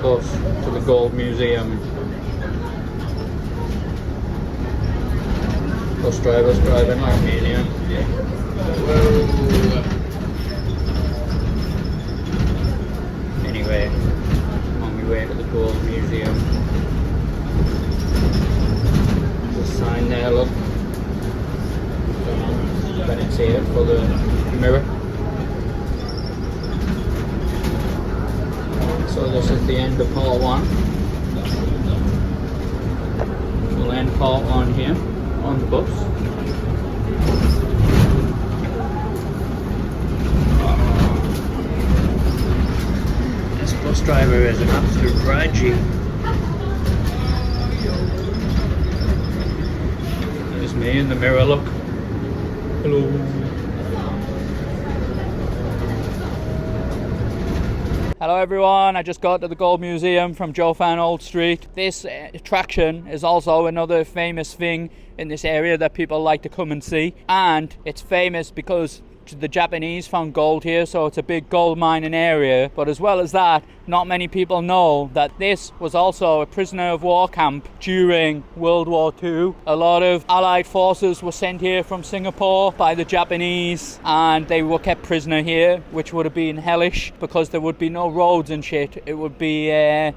bus to the Gold Museum. Bus drivers driving like mania. Whoa. Anyway, I'm on my way to the Gold Museum. There's a sign there, look. Don't know when it's here for the mirror. So this is the end of part 1. We'll end part 1 here on the bus. This bus driver is an absolute Raji. There's me in the mirror, look. Hello. Hello everyone, I just got to the Gold Museum from Jiufen Old Street. This attraction is also another famous thing in this area that people like to come and see. And it's famous because the Japanese found gold here, so it's a big gold mining area. But as well as that, not many people know that this was also a prisoner of war camp during World War II. A lot of Allied forces were sent here from Singapore by the Japanese, and they were kept prisoner here, which would have been hellish because there would be no roads and shit. It would be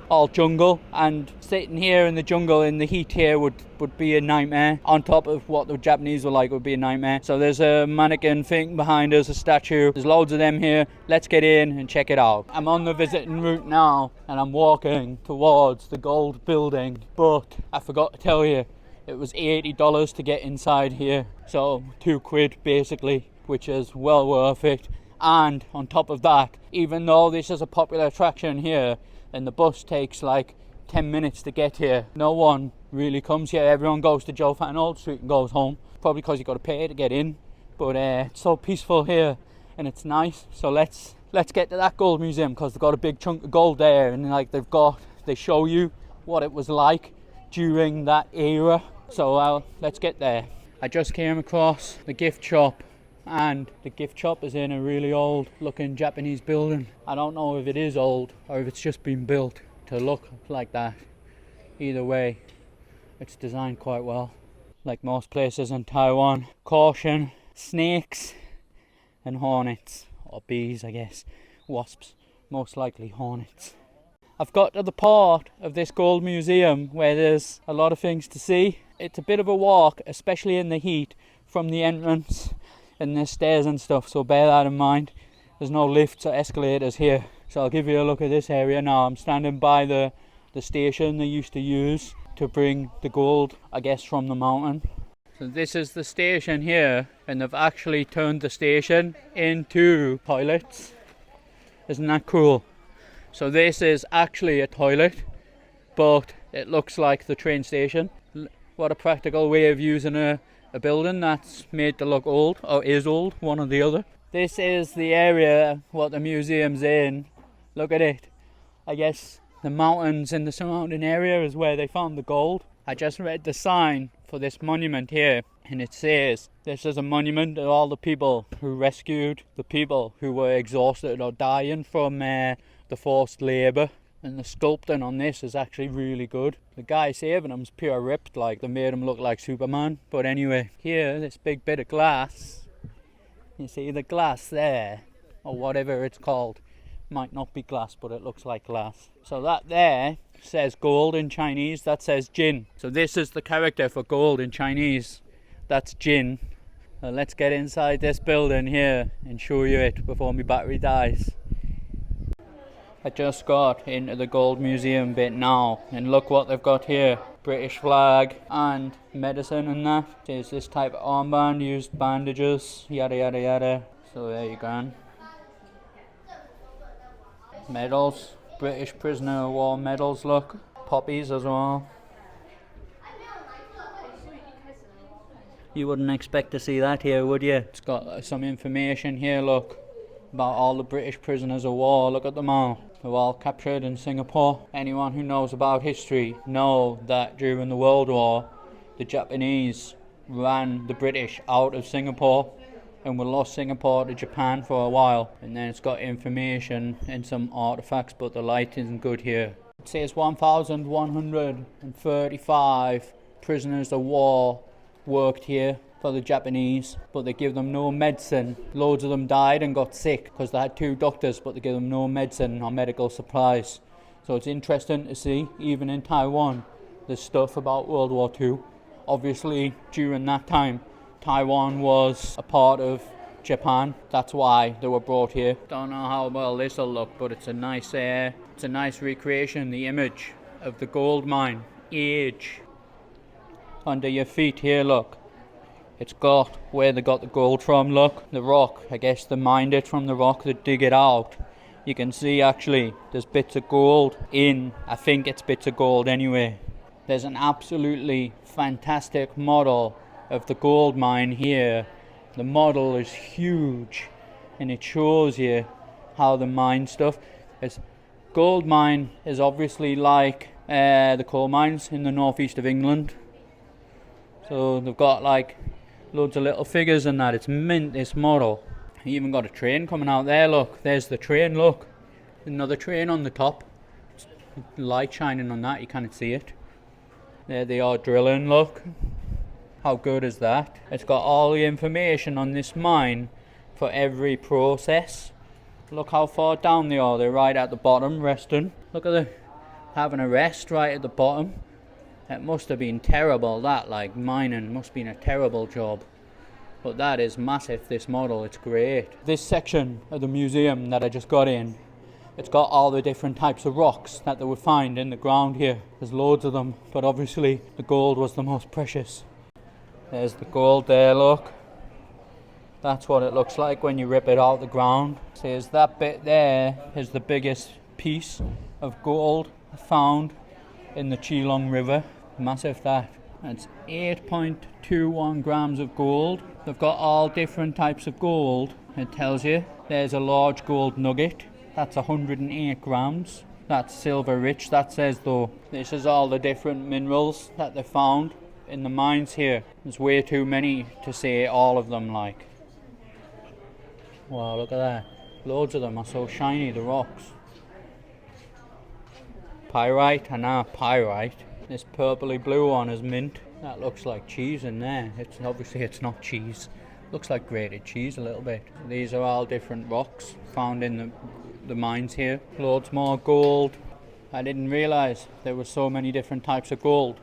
all jungle, and sitting here in the jungle in the heat here would be a nightmare. On top of what the Japanese were like, would be a nightmare. So there's a mannequin thing behind us, a statue. There's loads of them here. Let's get in and check it out. I'm on the visiting route now, and I'm walking towards the gold building, but I forgot to tell you, it was $80 to get inside here. So £2 basically, which is well worth it. And on top of that, even though this is a popular attraction here, and the bus takes like 10 minutes to get here, no one really comes here. Everyone goes to Jiufen Old Street and goes home, probably because you got to pay to get in. But it's so peaceful here and it's nice. So let's get to that Gold Museum, because they've got a big chunk of gold there, and like they show you what it was like during that era. So let's get there. I just came across the gift shop, and the gift shop is in a really old looking Japanese building. I don't know if it is old or if it's just been built to look like that. Either way, it's designed quite well. Like most places in Taiwan. Caution, snakes and hornets, or bees I guess, wasps, most likely hornets. I've got to the part of this Gold Museum where there's a lot of things to see. It's a bit of a walk, especially in the heat, from the entrance, and there's stairs and stuff, so bear that in mind. There's no lifts or escalators here. So I'll give you a look at this area now. I'm standing by the station they used to use to bring the gold, I guess, from the mountain. So this is the station here, and they've actually turned the station into toilets. Isn't that cool? So this is actually a toilet, but it looks like the train station. What a practical way of using a building that's made to look old, or is old, one or the other. This is the area what the museum's in. Look at it. I guess the mountains in the surrounding area is where they found the gold. I just read the sign for this monument here, and it says this is a monument to all the people who rescued the people who were exhausted or dying from the forced labour. And the sculpting on this is actually really good. The guy saving them's pure ripped, like they made him look like Superman. But anyway, here, this big bit of glass, you see the glass there, or whatever it's called, might not be glass, but it looks like glass. So that there says gold in Chinese, that says Jin. So this is the character for gold in Chinese, that's Jin. Let's get inside this building here and show you it before my battery dies. I just got into the Gold Museum bit now, and look what they've got here. British flag and medicine and that. There's this type of armband, used bandages, yada yada yada. So there you go. Medals, British prisoner of war medals, look. Poppies as well. You wouldn't expect to see that here, would you? It's got some information here, look, about all the British prisoners of war. Look at them all. They were all captured in Singapore. Anyone who knows about history know that during the World War, the Japanese ran the British out of Singapore, and we lost Singapore to Japan for a while. And then it's got information and some artifacts, but the light isn't good here. It says 1,135 prisoners of war worked here for the Japanese, but they give them no medicine. Loads of them died and got sick because they had 2 doctors, but they give them no medicine or medical supplies. So it's interesting to see, even in Taiwan, there's stuff about World War II. Obviously, during that time, Taiwan was a part of Japan. That's why they were brought here. Don't know how well this will look, but it's a nice recreation, the image of the gold mine age. Under your feet here, look. It's got where they got the gold from, look. The rock, I guess they mined it from the rock, they dig it out. You can see actually there's bits of gold in, I think it's bits of gold anyway. There's an absolutely fantastic model of the gold mine here. The model is huge and it shows you how they mine stuff. Gold mine is obviously like the coal mines in the northeast of England. So they've got like loads of little figures and that. It's mint, this model. You even got a train coming out there, look. There's the train, look. Another train on the top. Light shining on that, you can't see it. There they are drilling, look. How good is that? It's got all the information on this mine for every process. Look how far down they are. They're right at the bottom, resting. Look at them having a rest right at the bottom. It must have been terrible, that, like mining must have been a terrible job. But that is massive, this model, it's great. This section of the museum that I just got in, it's got all the different types of rocks that they would find in the ground here. There's loads of them, but obviously the gold was the most precious. There's the gold there, look. That's what it looks like when you rip it out of the ground. Says that bit there is the biggest piece of gold found in the Geelong River. Massive that. It's 8.21 grams of gold. They've got all different types of gold. It tells you there's a large gold nugget. That's 108 grams. That's silver rich, that says though. This is all the different minerals that they found in the mines here. There's way too many to say all of them like. Wow, look at that. Loads of them are so shiny, the rocks. Pyrite, and now pyrite. This purpley blue one is mint. That looks like cheese in there. It's not cheese. Looks like grated cheese a little bit. These are all different rocks found in the mines here. Loads more gold. I didn't realise there were so many different types of gold.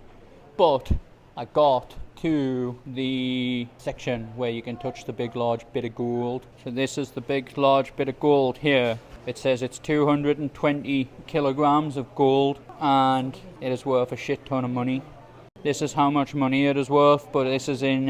But I got to the section where you can touch the big large bit of gold. So this is the big large bit of gold here. It says it's 220 kilograms of gold and it is worth a shit ton of money. This is how much money it is worth, but this is in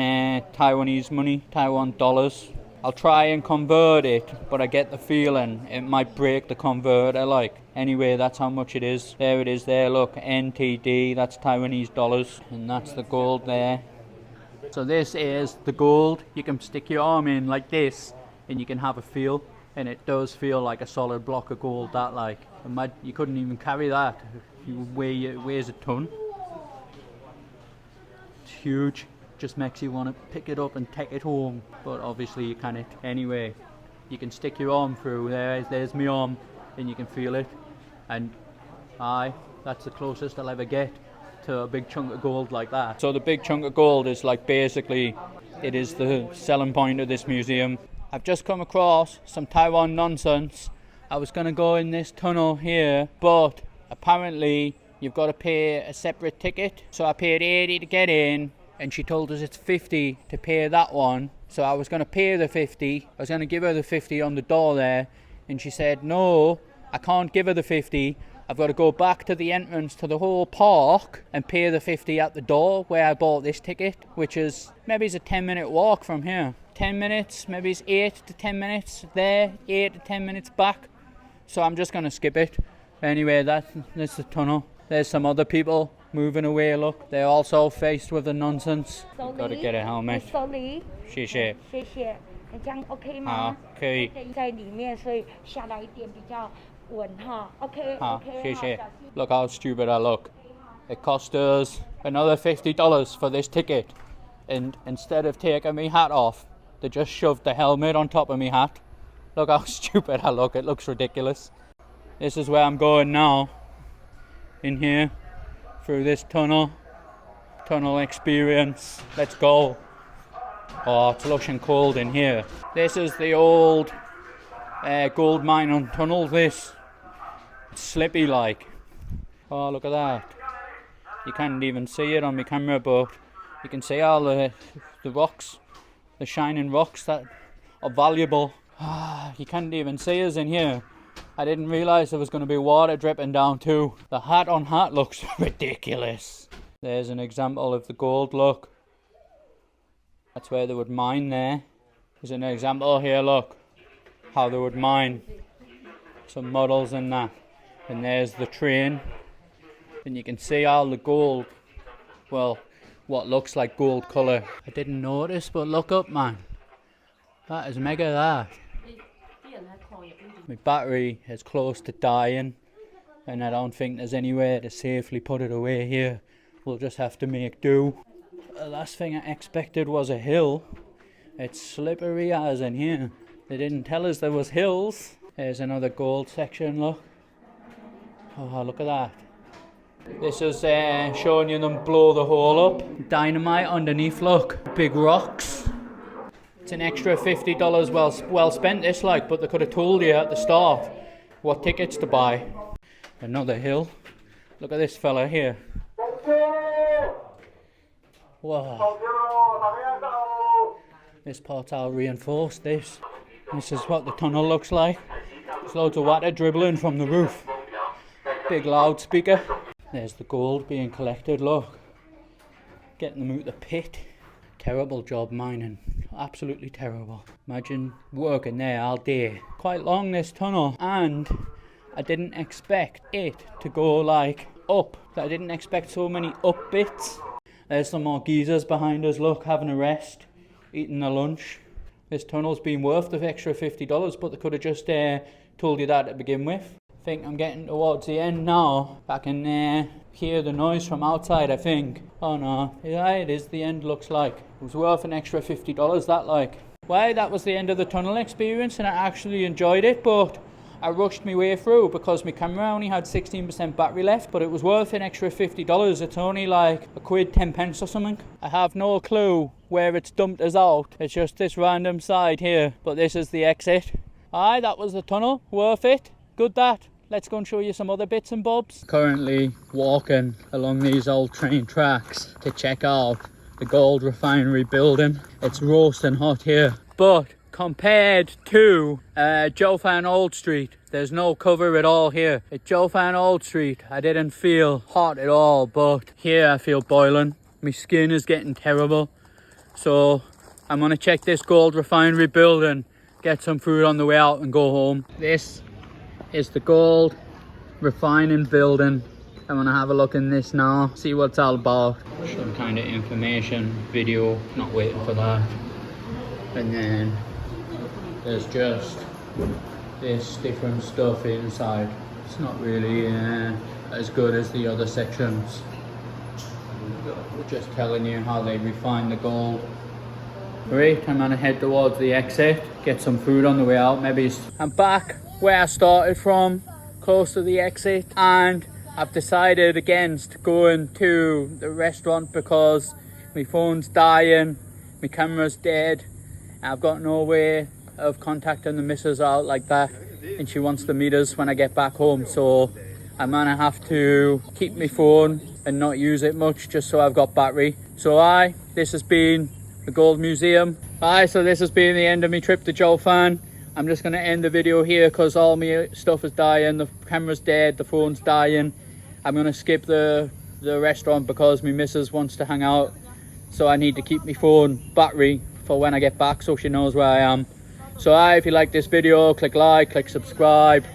Taiwanese money, Taiwan dollars. I'll try and convert it, but I get the feeling it might break the converter like. Anyway, that's how much it is. There it is there, look, NTD, that's Taiwanese dollars, and that's the gold there. So this is the gold. You can stick your arm in like this and you can have a feel. And it does feel like a solid block of gold, that like. You couldn't even carry that. It weighs a ton. It's huge. Just makes you want to pick it up and take it home. But obviously you can't. Anyway, you can stick your arm through. There's my arm and you can feel it. And that's the closest I'll ever get to a big chunk of gold like that. So the big chunk of gold is like basically, it is the selling point of this museum. I've just come across some Taiwan nonsense. I was going to go in this tunnel here, but apparently you've got to pay a separate ticket. So I paid 80 to get in, and she told us it's 50 to pay that one. So I was going to pay the 50. I was going to give her the 50 on the door there, and she said, no, I can't give her the 50. I've got to go back to the entrance to the whole park and pay the 50 at the door where I bought this ticket, which is maybe it's a 10-minute walk from here. 10 minutes, maybe it's 8 to 10 minutes there, 8 to 10 minutes back. So I'm just going to skip it. Anyway, that's the tunnel. There's some other people moving away, look. They're also faced with the nonsense. Got to get a helmet. Sorry. 谢谢。谢谢。你这样 OK 吗？好，可以。在里面，所以下来一点比较稳哈。OK。好，谢谢。Look how stupid I look. It cost us another $50 for this ticket. And instead of taking my hat off, they just shoved the helmet on top of my hat. Look how stupid I look. It looks ridiculous. This is where I'm going now. in here through this tunnel experience. Let's go. Oh, it's lush and cold in here. This is the old gold mining tunnel. This, it's slippy like. Oh, look at that. You can't even see it on my camera, but you can see all the rocks, the shining rocks that are valuable. You can't even see us in here. I didn't realise there was going to be water dripping down too. The hat on hat looks ridiculous. There's an example of the gold, look. That's where they would mine there. There's an example here, look. How they would mine. Some models and that. And there's the train. And you can see all the gold. Well, what looks like gold colour. I didn't notice, but look up, man. That is mega, that. My battery is close to dying, and I don't think there's anywhere to safely put it away here. We'll just have to make do. The last thing I expected was a hill. It's slippery as in here. They didn't tell us there was hills. There's another gold section, look. Oh, look at that. This is showing you them blow the hole up. Dynamite underneath, look. Big rocks. It's an extra $50 well spent, this like, but they could have told you at the start what tickets to buy. Another hill. Look at this fella here. Wow. This part's all reinforced, this. This is what the tunnel looks like. There's loads of water dribbling from the roof. Big loudspeaker. There's the gold being collected, look. Getting them out the pit. Terrible job mining. Absolutely terrible. Imagine working there all day. Quite long, this tunnel, and I didn't expect it to go like up. I didn't expect so many up bits. There's some more geezers behind us, look, having a rest, eating their lunch. This tunnel's been worth the extra $50, but they could have just told you that to begin with. I think I'm getting towards the end now. I can hear the noise from outside, I think. Oh no, yeah, it is the end, looks like. It was worth an extra $50, that like. Well, that was the end of the tunnel experience, and I actually enjoyed it, but I rushed my way through because my camera only had 16% battery left, but it was worth an extra $50. It's only like a quid, 10 pence or something. I have no clue where it's dumped us out. It's just this random side here, but this is the exit. Aye, that was the tunnel, worth it. Good that. Let's go and show you some other bits and bobs. Currently walking along these old train tracks to check out the gold refinery building. It's roasting hot here, but compared to Jiufen Old Street, there's no cover at all here. At Jiufen Old Street, I didn't feel hot at all, but here I feel boiling. My skin is getting terrible. So I'm gonna check this gold refinery building, get some food on the way out and go home. This is the gold refining building. I'm gonna have a look in this now, see what it's all about. Some kind of information video, not waiting for that. And then there's just this different stuff inside. It's not really as good as the other sections. Just telling you how they refine the gold. Great, I'm gonna head towards the exit, get some food on the way out. Maybe I'm back where I started from, close to the exit, and I've decided against going to the restaurant because my phone's dying, my camera's dead, and I've got no way of contacting the missus out like that, and she wants to meet us when I get back home, so I'm gonna have to keep my phone and not use it much just so I've got battery. So this has been the Gold Museum. So this has been the end of my trip to Jiufen. I'm just gonna end the video here because all my stuff is dying, the camera's dead, the phone's dying. I'm gonna skip the restaurant because my missus wants to hang out, so I need to keep my phone battery for when I get back so she knows where I am. So if you like this video, click like, click subscribe,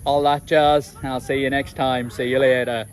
all that jazz, and I'll see you next time. See you later.